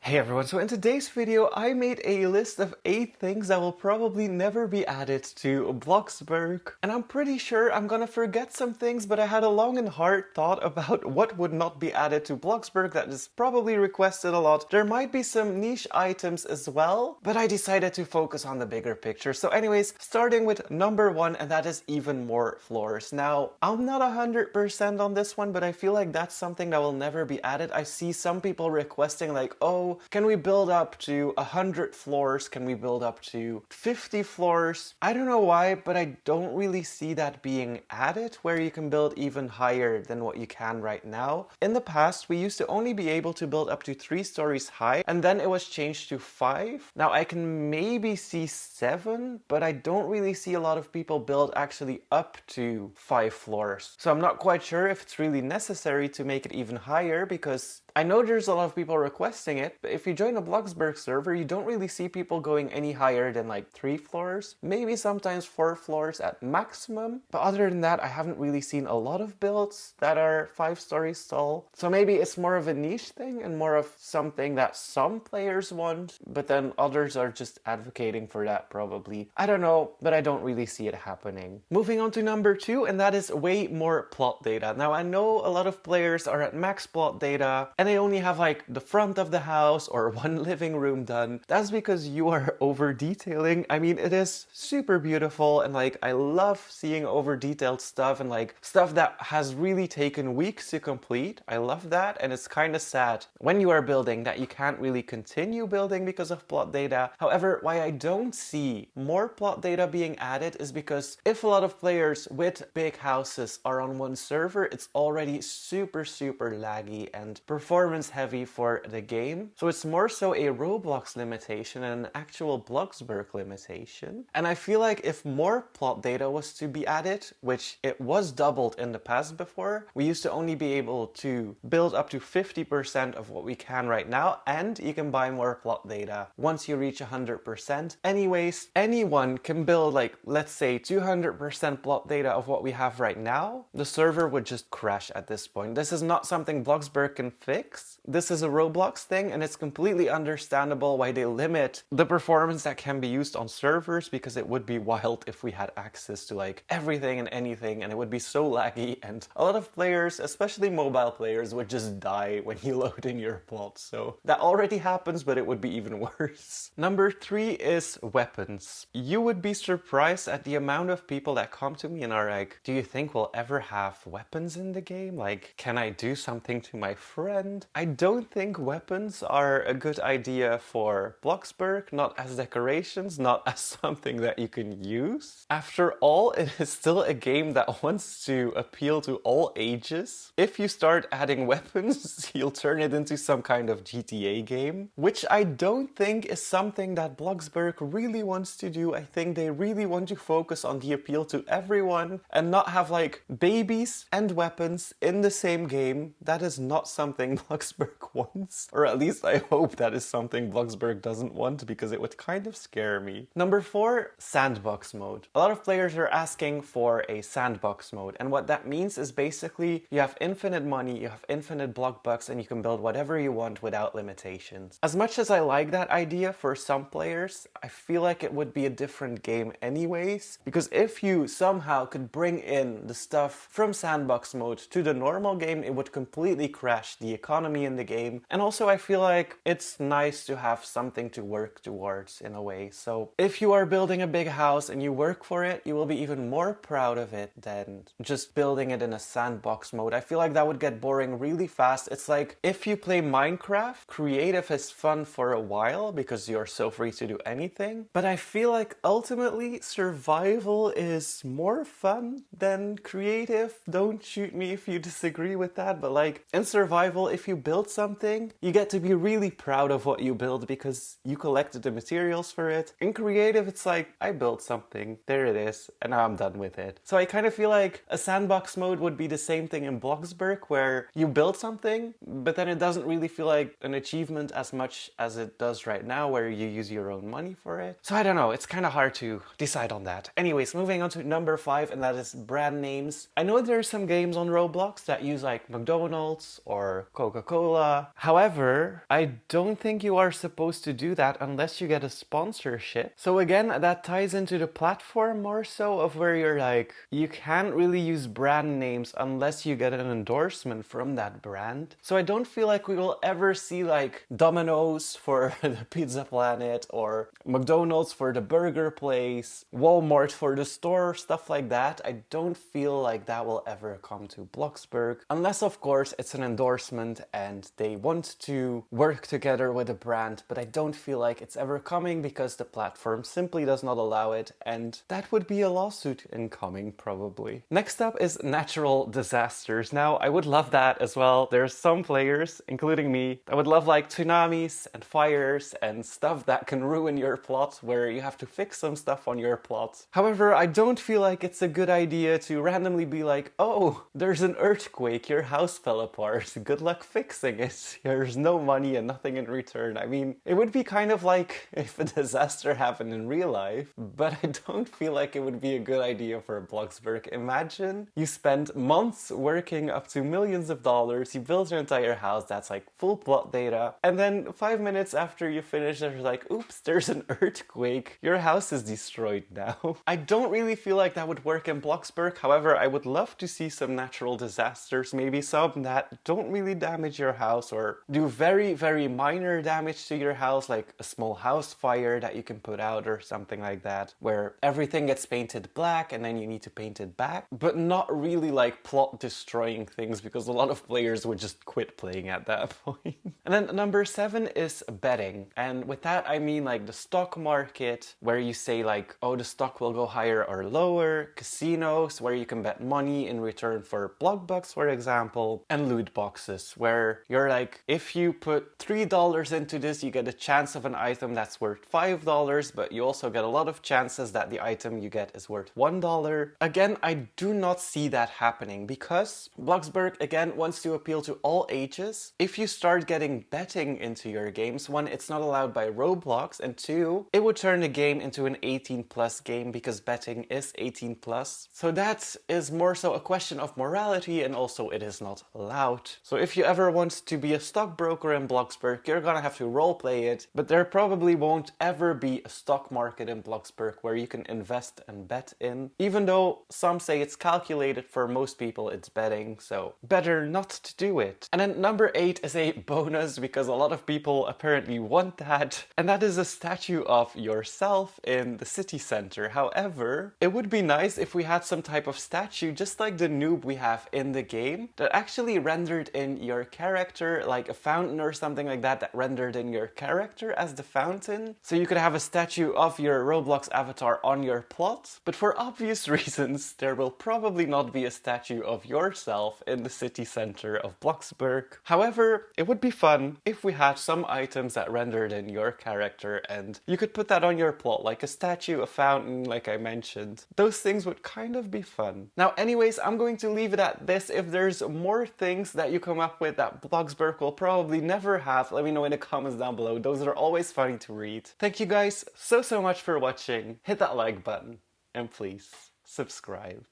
Hey everyone, so in today's video I made a list of 8 things that will probably never be added to Bloxburg. And I'm pretty sure I'm gonna forget some things, but I had a long and hard thought about what would not be added to Bloxburg that is probably requested a lot. There might be some niche items as well, but I decided to focus on the bigger picture. So anyways, starting with number 1, and that is even more floors. Now, I'm not 100% on this one, but I feel like that's something that will never be added. I see some people requesting like, oh, can we build up to 100 floors? Can we build up to 50 floors? I don't know why, but I don't really see that being added where you can build even higher than what you can right now. In the past, we used to only be able to build up to 3 stories high, and then it was changed to 5. Now I can maybe see 7, but I don't really see a lot of people build actually up to 5 floors. So I'm not quite sure if it's really necessary to make it even higher, because I know there's a lot of people requesting it, but if you join a Bloxburg server, you don't really see people going any higher than like 3 floors, maybe sometimes 4 floors at maximum. But other than that, I haven't really seen a lot of builds that are 5 stories tall. So maybe it's more of a niche thing and more of something that some players want, but then others are just advocating for that probably. I don't know, but I don't really see it happening. Moving on to number 2, and that is way more plot data. Now I know a lot of players are at max plot data, and they only have like the front of the house or one living room done. That's because you are over detailing. I mean, it is super beautiful, and like I love seeing over detailed stuff and like stuff that has really taken weeks to complete. I love that, and it's kind of sad when you are building that you can't really continue building because of plot data. However, why I don't see more plot data being added is because if a lot of players with big houses are on one server, it's already super laggy and performance heavy for the game. So it's more so a Roblox limitation and an actual Bloxburg limitation. And I feel like if more plot data was to be added, which it was doubled in the past before, we used to only be able to build up to 50% of what we can right now, and you can buy more plot data once you reach 100%. Anyways, anyone can build like, let's say 200% plot data of what we have right now. The server would just crash at this point. This is not something Bloxburg can fix. This is a Roblox thing, and it's completely understandable why they limit the performance that can be used on servers, because it would be wild if we had access to like everything and anything, and it would be so laggy, and a lot of players, especially mobile players, would just die when you load in your plot. So that already happens, but it would be even worse. Number 3 is weapons. You would be surprised at the amount of people that come to me and are like, do you think we'll ever have weapons in the game? Like, can I do something to my friend? I don't think weapons are a good idea for Bloxburg, not as decorations, not as something that you can use. After all, it is still a game that wants to appeal to all ages. If you start adding weapons, you'll turn it into some kind of GTA game, which I don't think is something that Bloxburg really wants to do. I think they really want to focus on the appeal to everyone and not have like babies and weapons in the same game. That is not something Bloxburg wants, or at least I hope that is something Bloxburg doesn't want, because it would kind of scare me. Number 4, Sandbox Mode. A lot of players are asking for a Sandbox Mode, and what that means is basically you have infinite money, you have infinite block bucks, and you can build whatever you want without limitations. As much as I like that idea for some players, I feel like it would be a different game anyways, because if you somehow could bring in the stuff from Sandbox Mode to the normal game, it would completely crash the economy in the game. And also I feel like it's nice to have something to work towards in a way. So if you are building a big house and you work for it, you will be even more proud of it than just building it in a sandbox mode. I feel like that would get boring really fast. It's like if you play Minecraft, creative is fun for a while because you're so free to do anything. But I feel like ultimately survival is more fun than creative. Don't shoot me if you disagree with that, but like in survival, if you build something, you get to be really proud of what you build because you collected the materials for it. In creative, it's like, I built something, there it is, and now I'm done with it. So I kind of feel like a sandbox mode would be the same thing in Bloxburg, where you build something, but then it doesn't really feel like an achievement as much as it does right now, where you use your own money for it. So I don't know, it's kind of hard to decide on that. Anyways, moving on to number 5, and that is brand names. I know there are some games on Roblox that use like McDonald's or Coca-Cola Coca-Cola. However, I don't think you are supposed to do that unless you get a sponsorship. So again, that ties into the platform more so of where you're like, you can't really use brand names unless you get an endorsement from that brand. So I don't feel like we will ever see like Domino's for the Pizza Planet or McDonald's for the burger place, Walmart for the store, stuff like that. I don't feel like that will ever come to Bloxburg, unless of course it's an endorsement and they want to work together with a brand, but I don't feel like it's ever coming because the platform simply does not allow it, and that would be a lawsuit incoming probably. Next up is natural disasters. Now I would love that as well. There's some players, including me, that would love like tsunamis and fires and stuff that can ruin your plot where you have to fix some stuff on your plot. However, I don't feel like it's a good idea to randomly be like, oh, there's an earthquake, your house fell apart, good luck fixing it. There's no money and nothing in return. I mean, it would be kind of like if a disaster happened in real life, but I don't feel like it would be a good idea for Bloxburg. Imagine you spend months working up to millions of dollars, you build your entire house that's like full plot data, and then 5 minutes after you finish, there's like, oops, there's an earthquake, your house is destroyed now. I don't really feel like that would work in Bloxburg. However, I would love to see some natural disasters, maybe some that don't really damage your house or do very, very minor damage to your house, like a small house fire that you can put out or something like that, where everything gets painted black and then you need to paint it back, but not really like plot destroying things, because a lot of players would just quit playing at that point. And then number 7 is betting. And with that, I mean like the stock market, where you say like, oh, the stock will go higher or lower, casinos, where you can bet money in return for block bucks, for example, and loot boxes, where you're like, if you put $3 into this, you get a chance of an item that's worth $5, but you also get a lot of chances that the item you get is worth $1. Again, I do not see that happening because Bloxburg, again, wants to appeal to all ages. If you start getting betting into your games, one, it's not allowed by Roblox, and two, it would turn the game into an 18+ game because betting is 18+. So that is more so a question of morality, and also it is not allowed. So if you ever want to be a stockbroker in Bloxburg, you're gonna have to roleplay it, but there probably won't ever be a stock market in Bloxburg where you can invest and bet in, even though some say it's calculated. For most people it's betting, so better not to do it. And then number 8 is a bonus because a lot of people apparently want that, and that is a statue of yourself in the city center. However, it would be nice if we had some type of statue just like the noob we have in the game that actually rendered in your character, like a fountain or something like that, that rendered in your character as the fountain. So you could have a statue of your Roblox avatar on your plot, but for obvious reasons there will probably not be a statue of yourself in the city center of Bloxburg. However, it would be fun if we had some items that rendered in your character and you could put that on your plot, like a statue, a fountain, like I mentioned. Those things would kind of be fun. Now anyways, I'm going to leave it at this. If there's more things that you come up with that Bloxburg will probably never have, let me know in the comments down below. Those are always funny to read. Thank you guys so much for watching. Hit that like button and please subscribe.